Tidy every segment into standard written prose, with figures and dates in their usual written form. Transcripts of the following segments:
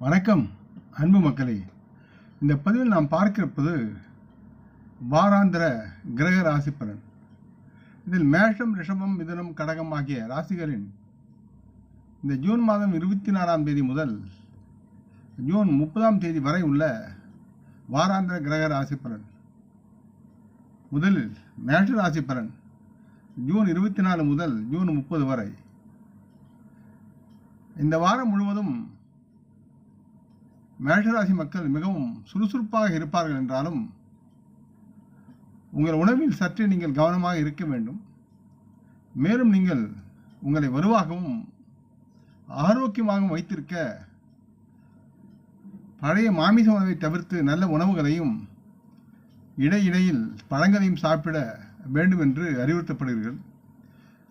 வணக்கம் அன்பு மக்களே. இந்த பதிவில் நாம் பார்க்கிறப்பது வாராந்திர கிரக ராசி பலன். இதில் மேஷம், ரிஷபம், மிதுனம், கடகம் ஆகிய ராசிகளின் இந்த ஜூன் மாதம் 24ஆம் தேதி முதல் ஜூன் 30ஆம் தேதி வரை உள்ள வாராந்திர கிரக ராசி பலன். முதலில் மேஷ ராசி பலன் ஜூன் 24 முதல் ஜூன் 30 வரை. இந்த வாரம் முழுவதும் மேஷராசி மக்கள் மிகவும் சுறுசுறுப்பாக இருப்பார்கள் என்றாலும் உங்கள் உணவில் சற்றே நீங்கள் கவனமாக இருக்க வேண்டும். மேலும் நீங்கள் உங்களை வலுவாகவும் ஆரோக்கியமாகவும் வைத்திருக்க பழைய மாமிச உணவை தவிர்த்து நல்ல உணவுகளையும் இடையிடையில் பழங்களையும் சாப்பிட வேண்டும் என்று அறிவுறுத்தப்படுகிறீர்கள்.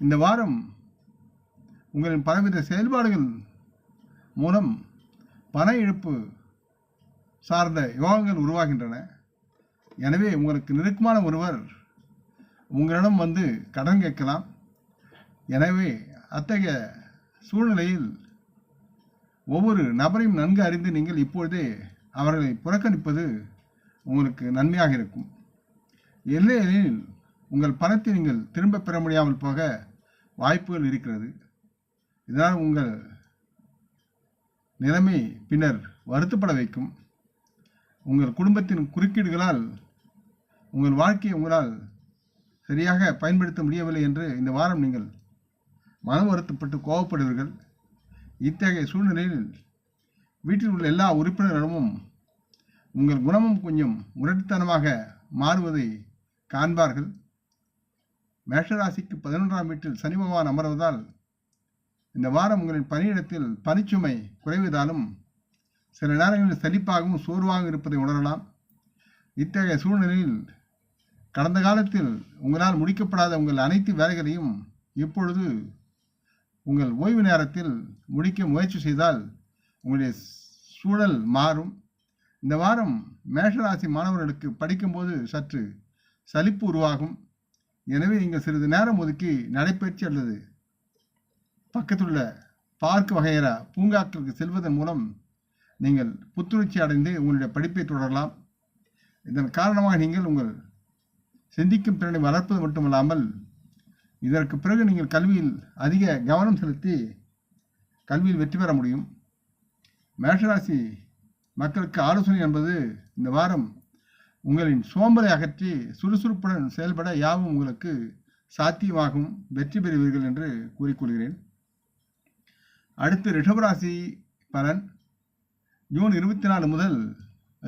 இந்த வாரம் உங்களின் பலவித செயல்பாடுகள் மூலம் பண இழப்பு சார்ந்த யோகங்கள் உருவாகின்றன. எனவே உங்களுக்கு நெருக்கமான ஒருவர் உங்களிடம் வந்து கடன் கேட்கலாம். எனவே அத்தகைய சூழ்நிலையில் ஒவ்வொரு நபரையும் நன்கு அறிந்து நீங்கள் இப்பொழுதே அவர்களை புறக்கணிப்பது உங்களுக்கு நன்மையாக இருக்கும். இல்லையெனில் உங்கள் பணத்தை நீங்கள் திரும்ப பெற முடியாமல் போக வாய்ப்புகள் இருக்கிறது. இதனால் உங்கள் நிலைமை பின்னர் வருத்தப்பட வைக்கும். உங்கள் குடும்பத்தின் குறுக்கீடுகளால் உங்கள் வாழ்க்கையை உங்களால் சரியாக பயன்படுத்த முடியவில்லை என்று இந்த வாரம் நீங்கள் மன வருத்தப்பட்டு கோபப்படுவீர்கள். இத்தகைய சூழ்நிலையில் வீட்டில் உள்ள எல்லா உறுப்பினர்களும் உங்கள் குணமும் கொஞ்சம் முரட்டுத்தனமாக மாறுவதை காண்பார்கள். மேஷராசிக்கு 11ஆம் வீட்டில் சனி பகவான் அமர்வதால் இந்த வாரம் உங்களின் பணியிடத்தில் பணிச்சுமை குறைவதாலும் சில நேரங்களில் சலிப்பாகவும் சோர்வாகவும் இருப்பதை உணரலாம். இத்தகைய சூழ்நிலையில் கடந்த காலத்தில் உங்களால் முடிக்கப்படாத உங்கள் அனைத்து வேலைகளையும் இப்பொழுது உங்கள் ஓய்வு நேரத்தில் முடிக்க முயற்சி செய்தால் உங்களுடைய சூழல் மாறும். இந்த வாரம் மேஷராசி மாணவர்களுக்கு படிக்கும்போது சற்று சலிப்பு உருவாகும். எனவே நீங்கள் சிறிது நேரம் ஒதுக்கி நடைபயிற்சி அல்லது பக்கத்துள்ள பார்க் வகையற பூங்காக்களுக்கு செல்வதன் மூலம் நீங்கள் புத்துணர்ச்சி அடைந்து உங்களுடைய படிப்பை தொடரலாம். இதன் காரணமாக நீங்கள் உங்கள் சிந்திக்கும் திறனை வளர்ப்பது மட்டுமல்லாமல் இதற்கு பிறகு நீங்கள் கல்வியில் அதிக கவனம் செலுத்தி கல்வியில் வெற்றி பெற முடியும். மேஷராசி மக்களுக்கு ஆலோசனை என்பது இந்த வாரம் உங்களின் சோம்பலை அகற்றி சுறுசுறுப்புடன் செயல்பட யாவும் உங்களுக்கு சாத்தியமாகும், வெற்றி பெறுவீர்கள் என்று கூறிக்கொள்கிறேன். அடுத்து ரிஷபராசி பலன் ஜூன் 24 முதல்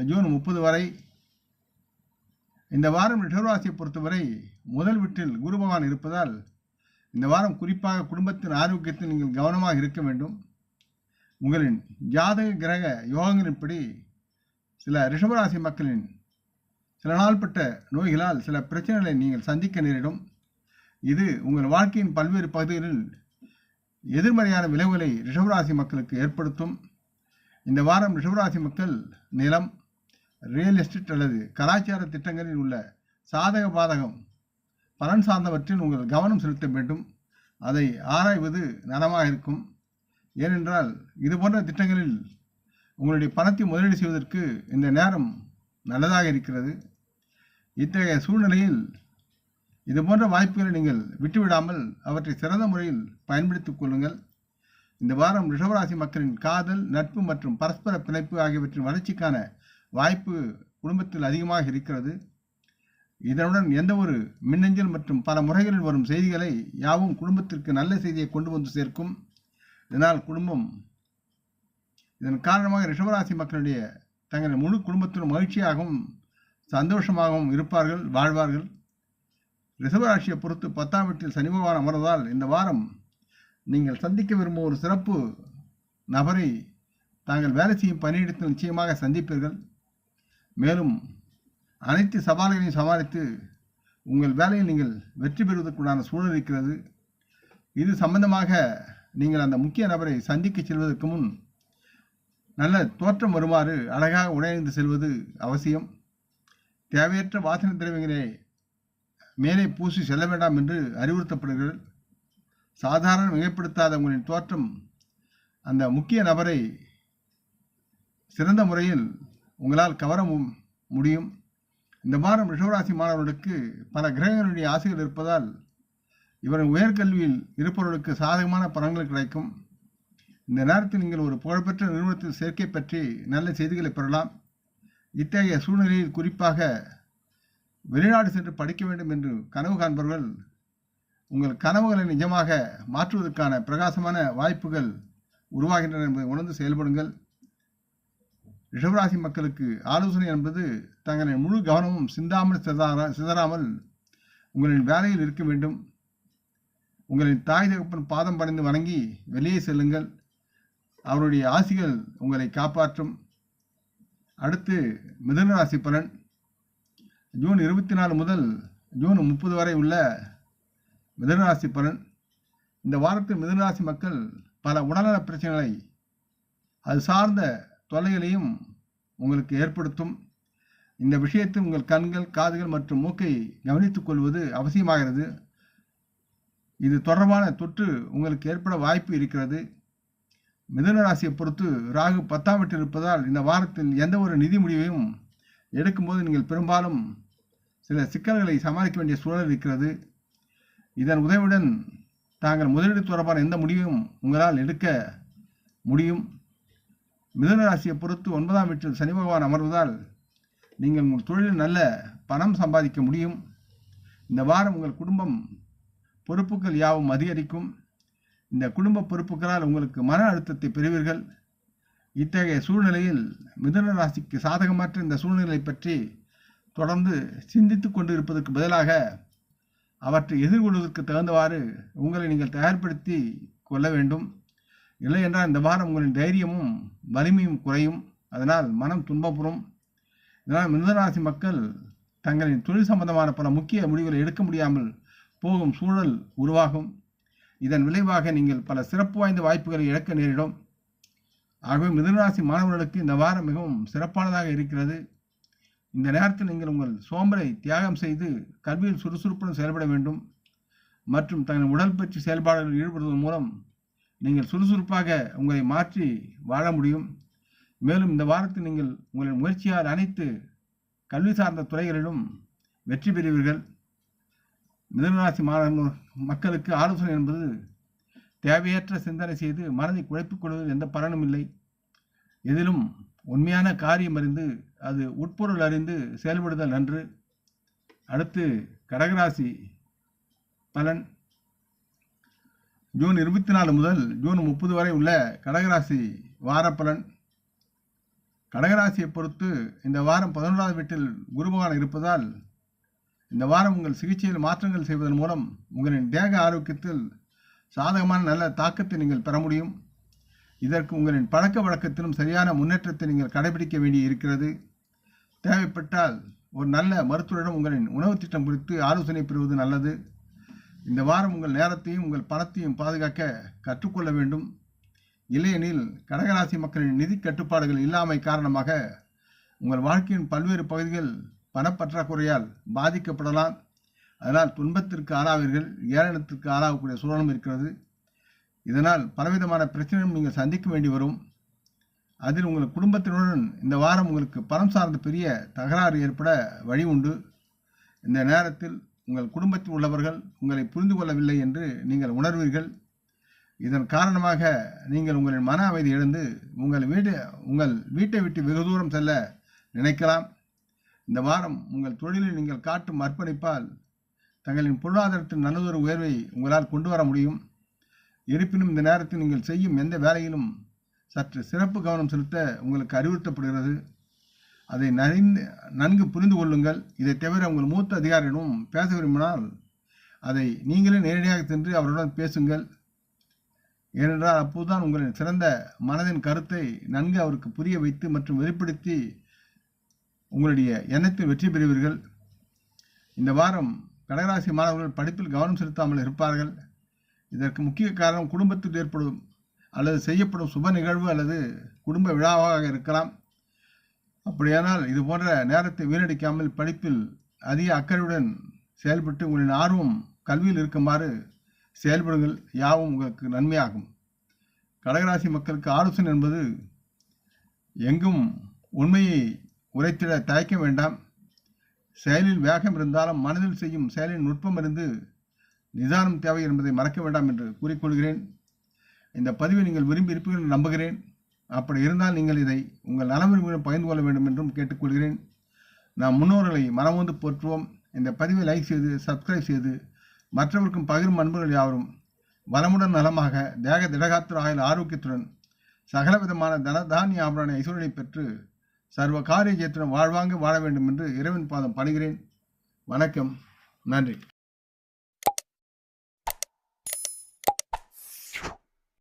ஜூன் 30 வரை. இந்த வாரம் ரிஷபராசியை பொறுத்தவரை முதல் வீட்டில் குரு பகவான் இருப்பதால் இந்த வாரம் குறிப்பாக குடும்பத்தின் ஆரோக்கியத்தில் நீங்கள் கவனமாக இருக்க வேண்டும். உங்களின் ஜாதக கிரக யோகங்களின்படி சில ரிஷபராசி மக்களின் சில நாள்பட்ட நோய்களால் சில பிரச்சனைகளை நீங்கள் சந்திக்க நேரிடும். இது உங்கள் வாழ்க்கையின் பல்வேறு பகுதிகளில் எதிர்மறையான விளைவுகளை ரிஷபராசி மக்களுக்கு ஏற்படுத்தும். இந்த வாரம் ரிஷபராசி மக்கள் நிலம், ரியல் எஸ்டேட் அல்லது கலாச்சார திட்டங்களில் உள்ள சாதக பாதகம் பலன் சார்ந்தவற்றில் உங்கள் கவனம் செலுத்த வேண்டும். அதை ஆராய்வது நலமாக இருக்கும். ஏனென்றால் இது போன்ற திட்டங்களில் உங்களுடைய பணத்தை முதலீடு செய்வதற்கு இந்த நேரம் நல்லதாக இருக்கிறது. இத்தகைய சூழ்நிலையில் இது போன்ற வாய்ப்புகளை நீங்கள் விட்டுவிடாமல் அவற்றை சிறந்த முறையில் பயன்படுத்திக் கொள்ளுங்கள். இந்த வாரம் ரிஷபராசி மக்களின் காதல், நட்பு மற்றும் பரஸ்பர பிணைப்பு ஆகியவற்றின் வளர்ச்சிக்கான வாய்ப்பு குடும்பத்தில் அதிகமாக இருக்கிறது. இதனுடன் எந்த ஒரு மின்னஞ்சல் மற்றும் பல முறைகளில் வரும் செய்திகளை யாவும் குடும்பத்திற்கு நல்ல செய்தியை கொண்டு வந்து சேர்க்கும். இதன் காரணமாக ரிஷபராசி மக்களுடைய தங்கள் முழு குடும்பத்திலும் மகிழ்ச்சியாகவும் சந்தோஷமாகவும் இருப்பார்கள், வாழ்வார்கள். ரிஷபராசியை பொறுத்து 10ஆம் வீட்டில் சனி பகவான் அமர்வதால் இந்த வாரம் நீங்கள் சந்திக்க விரும்பும் ஒரு சிறப்பு நபரை தாங்கள் வேலை செய்யும் பணியிடத்தில் நிச்சயமாக சந்திப்பீர்கள். மேலும் அனைத்து சவால்களையும் சமாளித்து உங்கள் வேலையில் நீங்கள் வெற்றி பெறுவதற்குண்டான சூழல் இருக்கிறது. இது சம்பந்தமாக நீங்கள் அந்த முக்கிய நபரை சந்திக்க செல்வதற்கு முன் நல்ல தோற்றம் வருமாறு அழகாக உடையணிந்து செல்வது அவசியம். தேவையற்ற வாசனை திரவியங்களை மேலே பூசி செல்ல வேண்டாம் என்று அறிவுறுத்தப்படுகிறது. சாதாரண மிகைப்படுத்தாத உங்களின் தோற்றம் அந்த முக்கிய நபரை சிறந்த முறையில் உங்களால் கவர முடியும். இந்த வாரம் ரிஷபராசி மாணவர்களுக்கு பல கிரகங்களுடைய ஆசைகள் இருப்பதால் இவரின் உயர்கல்வியில் இருப்பவர்களுக்கு சாதகமான பலன்கள் கிடைக்கும். இந்த நேரத்தில் நீங்கள் ஒரு புகழ்பெற்ற நிறுவனத்தில் சேர்க்கை பற்றி நல்ல செய்திகளை பெறலாம். இத்தகைய சூழ்நிலையில் குறிப்பாக வெளிநாடு சென்று படிக்க வேண்டும் என்று கனவு காண்பவர்கள் உங்கள் கனவுகளை நிஜமாக மாற்றுவதற்கான பிரகாசமான வாய்ப்புகள் உருவாகின்றன என்பதை உணர்ந்து செயல்படுங்கள். ரிஷபராசி மக்களுக்கு ஆலோசனை என்பது தங்களின் முழு கவனமும் சிதறாமல் உங்களின் வேலையில் இருக்க வேண்டும். உங்களின் தாய் தகப்பன் பாதம் பணிந்து வணங்கி வெளியே செல்லுங்கள். அவருடைய ஆசிகள் உங்களை காப்பாற்றும். அடுத்து மிதுன ராசி பலன். ஜூன் 24 முதல் ஜூன் 30 வரை உள்ள மிதுன ராசி பலன். இந்த வாரத்தில் மிதுன ராசி மக்கள் பல உடல்நல பிரச்சனைகளை அது சார்ந்த தொல்லைகளையும் உங்களுக்கு ஏற்படுத்தும். இந்த விஷயத்தில் உங்கள் கண்கள், காதுகள் மற்றும் மூக்கை கவனித்துக் கொள்வது அவசியமாகிறது. இது தொடர்பான தொற்று உங்களுக்கு ஏற்பட வாய்ப்பு இருக்கிறது. மிதுன ராசியை பொறுத்து ராகு 10ஆம் வீட்டில் இருப்பதால் இந்த வாரத்தில் எந்த ஒரு நிதி முடிவையும் எடுக்கும்போது நீங்கள் பெரும்பாலும் சில சிக்கல்களை சமாளிக்க வேண்டிய சூழல் இருக்கிறது. இதன் உதவியுடன் தாங்கள் முதலீடு தொடர்பான எந்த முடிவையும் உங்களால் எடுக்க முடியும். மிதுன ராசியை பொறுத்து 9ஆம் வீட்டில் சனி பகவான் அமர்வதால் நீங்கள் உங்கள் தொழிலில் நல்ல பணம் சம்பாதிக்க முடியும். இந்த வாரம் உங்கள் குடும்பம் பொறுப்புகள் யாவும் அதிகரிக்கும். இந்த குடும்ப பொறுப்புகளால் உங்களுக்கு மன அழுத்தத்தை பெறுவீர்கள். இத்தகைய சூழ்நிலையில் மிதுன ராசிக்கு சாதகமற்ற இந்த சூழ்நிலை பற்றி தொடர்ந்து சிந்தித்து கொண்டு இருப்பதற்கு பதிலாக அவற்றை எதிர்கொள்வதற்கு தகுந்தவாறு உங்களை நீங்கள் தயார்படுத்தி கொள்ள வேண்டும். இல்லை என்றால் இந்த வாரம் உங்களின் தைரியமும் வலிமையும் குறையும். அதனால் மனம் துன்பப்படும். இதனால் மிதுன ராசி மக்கள் தங்களின் தொழில் சம்பந்தமான பல முக்கிய முடிவுகளை எடுக்க முடியாமல் போகும் சூழல் உருவாகும். இதன் விளைவாக நீங்கள் பல சிறப்பு வாய்ந்த வாய்ப்புகளை இழக்க நேரிடும். ஆகவே மிதுன ராசி மாணவர்களுக்கு இந்த வாரம் மிகவும் சிறப்பானதாக இருக்கிறது. இந்த நேரத்தில் நீங்கள் உங்கள் சோம்பலை தியாகம் செய்து கல்வியில் சுறுசுறுப்புடன் செயல்பட வேண்டும் மற்றும் தங்கள் உடற்பயிற்சி செயல்பாடுகளில் ஈடுபடுவதன் மூலம் நீங்கள் சுறுசுறுப்பாக உங்களை மாற்றி வாழ முடியும். மேலும் இந்த வாரத்தில் நீங்கள் உங்களின் முயற்சியால் அனைத்து கல்வி சார்ந்த துறைகளிலும் வெற்றி பெறுவீர்கள். மிதுன ராசி மக்களுக்கு ஆலோசனை என்பது தேவையற்ற சிந்தனை செய்து மனதை குழப்பிக் கொள்வதில் எந்த பலனும் இல்லை. எதிலும் உண்மையான காரியம் அறிந்து அது உட்பொருள் அறிந்து செயல்படுதல் நன்று. அடுத்து கடகராசி பலன். ஜூன் 24 முதல் ஜூன் 30 வரை உள்ள கடகராசி வார பலன். கடகராசியை பொறுத்து இந்த வாரம் 11ஆவது வீட்டில் குரு பகவான் இருப்பதால் இந்த வாரம் உங்கள் சிகிச்சையில் மாற்றங்கள் செய்வதன் மூலம் உங்களின் தேக ஆரோக்கியத்தில் சாதகமான நல்ல தாக்கத்தை நீங்கள் பெற முடியும். இதற்கு உங்களின் பழக்க வழக்கத்திலும் சரியான முன்னேற்றத்தை நீங்கள் கடைபிடிக்க வேண்டி இருக்கிறது. தேவைப்பட்டால் ஒரு நல்ல மருத்துவரிடம் உங்களின் உணவு திட்டம் குறித்து ஆலோசனை பெறுவது நல்லது. இந்த வாரம் உங்கள் நேரத்தையும் உங்கள் பணத்தையும் பாதுகாக்க கற்றுக்கொள்ள வேண்டும். இல்லையெனில் கடகராசி மக்களின் நிதி கட்டுப்பாடுகள் இல்லாமை காரணமாக உங்கள் வாழ்க்கையின் பல்வேறு பகுதிகள் பணப்பற்றாக்குறையால் பாதிக்கப்படலாம். அதனால் துன்பத்திற்கு ஆளாவீர்கள். ஏளனத்திற்கு ஆளாகக்கூடிய சூழலும் இருக்கிறது. இதனால் பலவிதமான பிரச்சனையும் நீங்கள் சந்திக்க வேண்டி வரும். அதில் உங்கள் குடும்பத்தினுடன் இந்த வாரம் உங்களுக்கு பணம் சார்ந்த பெரிய தகராறு ஏற்பட வழி உண்டு. இந்த நேரத்தில் உங்கள் குடும்பத்தில் உள்ளவர்கள் உங்களை புரிந்து கொள்ளவில்லை என்று நீங்கள் உணர்வீர்கள். இதன் காரணமாக நீங்கள் உங்களின் மன அமைதி இழந்து உங்கள் வீட்டை விட்டு வெகு தூரம் செல்ல நினைக்கலாம். இந்த வாரம் உங்கள் தொழிலில் நீங்கள் காட்டும் அர்ப்பணிப்பால் தங்களின் பொருளாதாரத்தின் நல்லதொரு உயர்வை உங்களால் கொண்டு வர முடியும். இருப்பினும் இந்த நேரத்தில் நீங்கள் செய்யும் எந்த வேலையிலும் சற்று சிறப்பு கவனம் செலுத்த உங்களுக்கு அறிவுறுத்தப்படுகிறது. அதை நன்கு புரிந்து கொள்ளுங்கள். இதை தவிர உங்கள் மூத்த அதிகாரியிடம் பேச விரும்பினால் அதை நீங்களே நேரடியாக சென்று அவருடன் பேசுங்கள். ஏனென்றால் அப்போதுதான் உங்களின் சிறந்த மனதின் கருத்தை நன்கு அவருக்கு புரிய வைத்து மற்றும் வெளிப்படுத்தி உங்களுடைய எண்ணத்தில் வெற்றி பெறுவீர்கள். இந்த வாரம் கடகராசி மாணவர்கள் படிப்பில் கவனம் செலுத்தாமல் இருப்பார்கள். இதற்கு முக்கிய காரணம் குடும்பத்தில் ஏற்படும் அல்லது செய்யப்படும் சுப நிகழ்வு அல்லது குடும்ப விழாவாக இருக்கலாம். அப்படியானால் இது போன்ற நேரத்தை வீணடிக்காமல் படிப்பில் அதிக அக்கறையுடன் செயல்பட்டு உங்களின் ஆர்வம் கல்வியில் இருக்குமாறு செயல்படுங்கள். யாவும் உங்களுக்கு நன்மையாகும். கடகராசி மக்களுக்கு ஆலோசனை என்பது எங்கும் உண்மையை உரைத்திட தயக்க வேண்டாம். செயலில் வேகம் இருந்தாலும் மனதில் செய்யும் செயலின் நுட்பம் இருந்து நிதானம் தேவை என்பதை மறக்க வேண்டாம் என்று கூறிக்கொள்கிறேன். இந்த பதிவை நீங்கள் விரும்பி இருப்பீர்கள் என்று நம்புகிறேன். அப்படி இருந்தால் நீங்கள் இதை உங்கள் நலவிரும்பிகளும் பகிர்ந்து கொள்ள வேண்டும் என்றும் கேட்டுக்கொள்கிறேன். நாம் முன்னோர்களை மனமொந்து போற்றுவோம். இந்த பதிவை லைக் செய்து சப்ஸ்கிரைப் செய்து மற்றவருக்கும் பகிரும் அன்பர்கள் யாவரும் வளமுடன் நலமாக தேக திடகாத்திர ஆயுள் ஆரோக்கியத்துடன் சகலவிதமான தனதானிய ஆபரண ஐஸ்வரனை பெற்று சர்வ காரிய ஜெயத்துடன் வாழ்வாங்க வாழ வேண்டும் என்று இறைவன் பாதம் பணிகிறேன். வணக்கம். நன்றி.